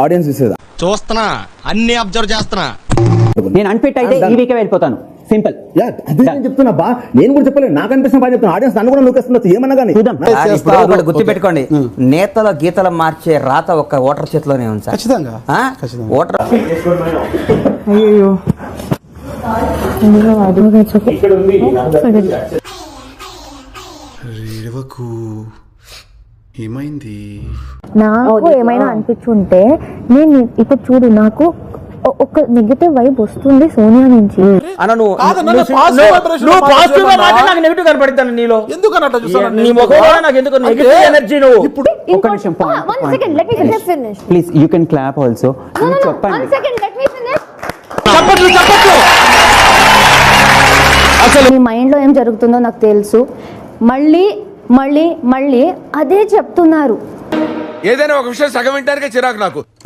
Audience చూసేదా? చూస్తున్నా, అన్ని observe చేస్తున్నా. నేను అన్ఫిట్ అయితే ఈ వీకే వెళ్ళిపోతాను. సింపుల్. అదే నేను చెప్తున్నా బా, నేను కూడా చెప్పలేదు, నాకు అనిపిస్తున్న బాగా చెప్తున్నా. ఆడియన్స్ నన్ను కూడా నూకేస్తున్నా, ఏమన్నా కానీ గుర్తుపెట్టుకోండి, నేతల గీతలు మార్చే రాత ఒక్క ఓటర్ చేతిలోనే ఉంది సార్. ఖచ్చితంగా ఓటర్ ఏమైంది నాకు ఏమైనా అనిపించుంటే నేను ఇప్పుడు చూడు, నాకు ఒక నెగటివ్ వైబ్ వస్తుంది సోనియా నుంచి. Please you can clap also. అసలు మీ మైండ్ లో ఏం జరుగుతుందో నాకు తెలుసు. మళ్ళీ మళ్ళీ మళ్ళీ అదే చెప్తున్నారు. ఏదైనా ఒక విషయం సగం వింటానికే చిరాకు నాకు.